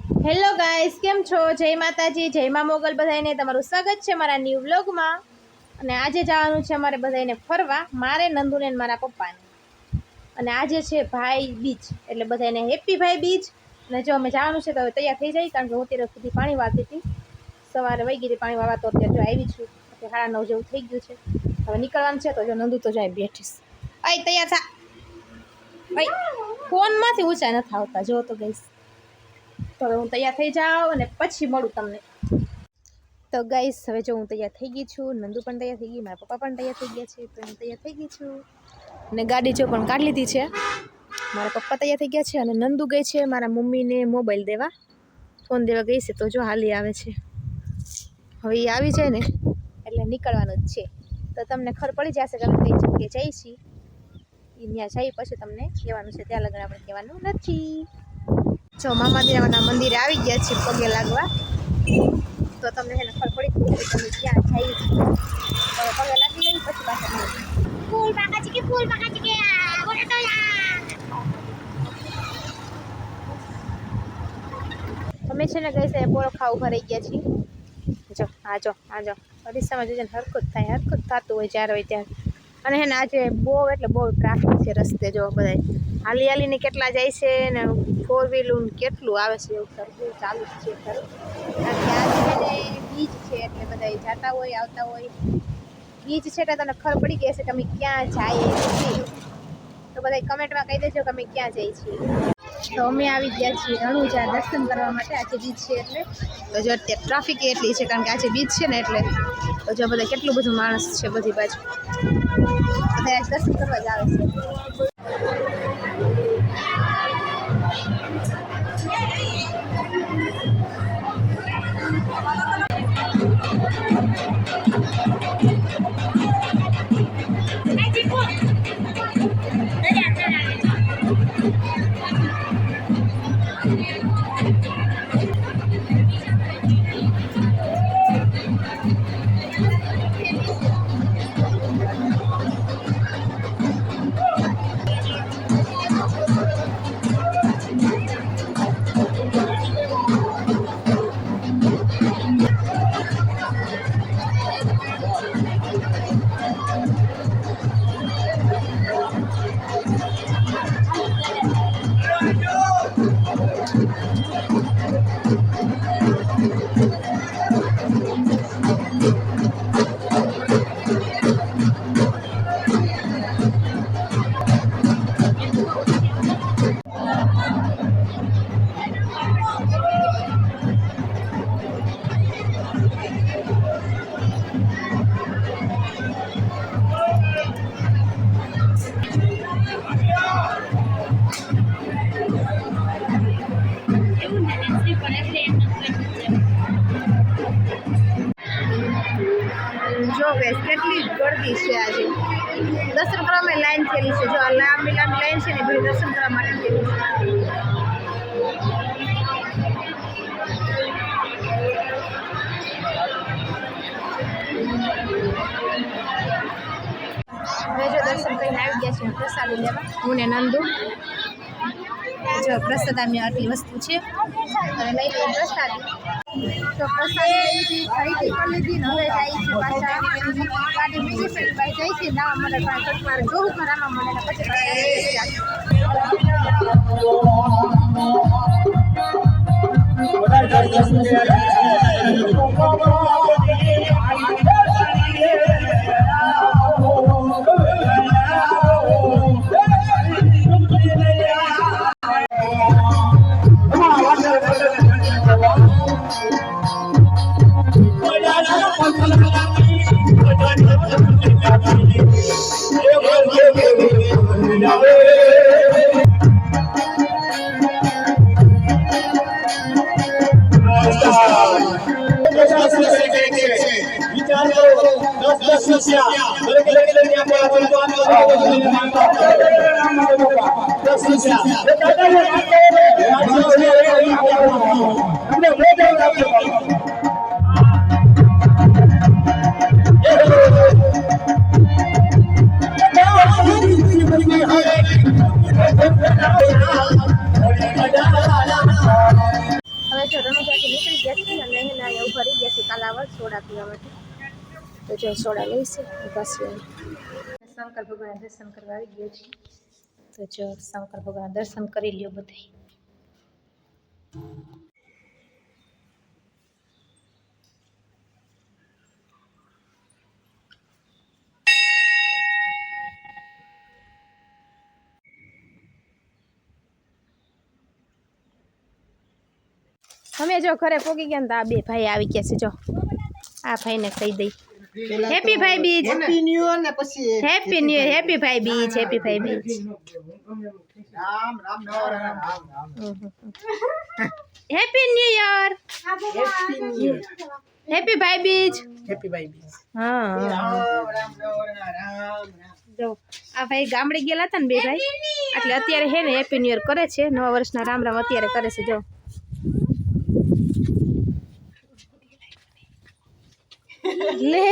Hello guys, કેમ છો? જય માતાજી, જય મા મોગલ. બધાને તમારું સ્વાગત છે મારા ન્યૂ વ્લોગમાં. અને આજે જવાનું છે અમારે બધાને ફરવા, મારે, નંદુને અને મારા પપ્પાને. અને આજે છે ભાઈ બીજ, એટલે બધાને હેપી ભાઈ બીજ. અને જો અમે જવાનું છે તો હવે તૈયાર થઈ જાય, કારણ કે હું અત્યારે સુધી પાણી વાળતી હતી. સવારે વહી ગઈ પાણી વાળવા, તો અત્યારે જો આવી છું. 9:30 જેવું થઈ ગયું છે, હવે નીકળવાનું છે. તો જો નંદુ તો જાય બેઠીશ. આય તૈયાર થા. ભાઈ ફોનમાંથી ઊંચા નથી આવતા, જો તો ગઈશ. તો હવે હું તૈયાર થઈ જાઉં અને પછી મળું તમને. તો ગાઈસ, હવે જો હું તૈયાર થઈ ગઈ છું, નંદુ પણ તૈયાર થઈ ગઈ, મારા પપ્પા પણ તૈયાર થઈ ગયા છે. તો હું તૈયાર થઈ ગઈ છું અને ગાડી જો પણ કાઢી લીધી છે. મારા પપ્પા તૈયાર થઈ ગયા છે અને નંદુ ગઈ છે મારા મમ્મીને મોબાઈલ દેવા, ફોન દેવા ગઈ છે. તો જો હાલી આવે છે. હવે એ આવી જાય ને એટલે નીકળવાનું જ છે. તો તમને ખબર પડી જશે કે અમે કઈ જગ્યાએ જઈએ છીએ. ત્યાં જઈ પછી તમને કહેવાનું છે, ત્યાં લગન આપણે કહેવાનું નથી. જો મામાદેવના મંદિરે આવી ગયા છે પગે લાગવા. તો તમને એને ખબર પડી કે તમે ક્યાં જઈ. તો પગે લાગી લઈ પછી પાછા ફૂલ પાકા છે અમે છે ને ગઈ છે પોળો ખાવા ઉભા રહી ગયા છીએ. જો આ જો અરીસામાં જોઈને હરકત થતું હોય જ્યારે હોય ત્યારે. અને હે ને આજે એટલે બહુ ટ્રાફિક છે રસ્તે. જો બધા હાલી હાલીને કેટલા જાય છે ને 4 વ્હીલું કેટલું આવે છે, એવું સરખું ચાલુ જ છે ખરું. કારણ કે આજે બીજ છે એટલે બધા જતા હોય આવતા હોય. બીજ છે એટલે તમને ખબર પડી ગઈ હશે કે અમે ક્યાં જઈએ છીએ. તો બધા કમેન્ટમાં કહી દેજો કે અમે ક્યાં જઈએ છીએ. તો અમે આવી ગયા છીએ રણુજા દર્શન કરવા માટે. આજે બીજ છે એટલે તો જો અત્યારે ટ્રાફિક એટલી છે, કારણ કે આજે બીજ છે ને એટલે. તો જો બધા કેટલું બધું માણસ છે બધી બાજુ, બધા દર્શન કરવા જ આવે છે. જો ગેસ કેટલી ગરદી છે આજે. દર્શન કરવામાં લાઈન થયેલી છે. જો આ લાંબી લાઈન છે ને બધી દર્શન કરવા માટે થયેલી છે. હવે જો દર્શન કરીને આવી ગયા છે પ્રસાદી લેવા, હું ને નંદુ. જો પ્રસાદ આટલી વસ્તુ છે, હવે લઈ લઈએ પ્રસાદી. તો પ્રસાદી લઈ ખરીદી કરી લીધી ને હવે જાય છે પાછા ગાડી બીજી સાઈડ બાઈ જાય છે. ના મને મારે જોવું ખરામાં મને પછી ગયા છીએ અને એના અહીંયા ઉભા રહી ગયા છે કાલાવડ સોડા પીવા માટે. તો જો સોડા લઈશે બસ શંકર ભગવાન દર્શન કરવા આવી ગયો છે. તો જો શંકર ભગવાન દર્શન કરી લ્યો બધા. અમે જો ઘરે પોગી ગયા ને તો આ બે ભાઈ આવી ગયા છે. જો આ ભાઈને કહી દઈ હેપી ભાઈ બીજ. હેપી ન્યુ યર ને પછી હેપી ન્યુ યર. હેપી ભાઈ બીજ. હેપી ભાઈ બીજ. Ram Ram Ram Ram happy new year. Happy new year happy ભાઈ બીજ. હેપી ભાઈ બીજ. હા રામ રામ રામ જો આ ભાઈ ગામડે ગયેલા હતા ને બે ભાઈ એટલે અત્યારે હે ને હેપી ન્યુ યર કરે છે. નવા વર્ષના રામ રામ અત્યારે કરે છે. જો લે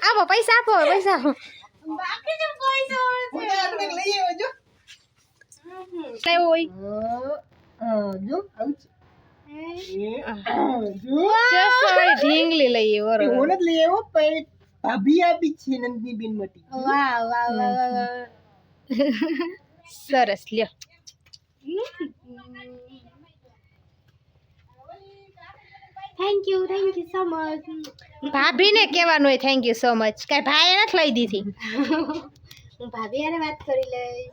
આપો પૈસા આપો પૈસા આપો. બાકી જો પૈસા મને આપણે લઈ આવ્યો જો લેવો હોય જો આવું જો જસોય ઢીંગલી લઈએ ઓર ઓને જ લઈ આવ્યો પણ ભાભી આપી છે નંદની બેન મટી વાહ વાહ વાહ સરસ લ્યો. Thank you so much. ભાભીને કહેવાનું હોય થેન્ક યુ સો મચ. કાંઈ ભાઈએ નથી લઈ દીધી. હું ભાભી હારે વાત કરી લઈશ.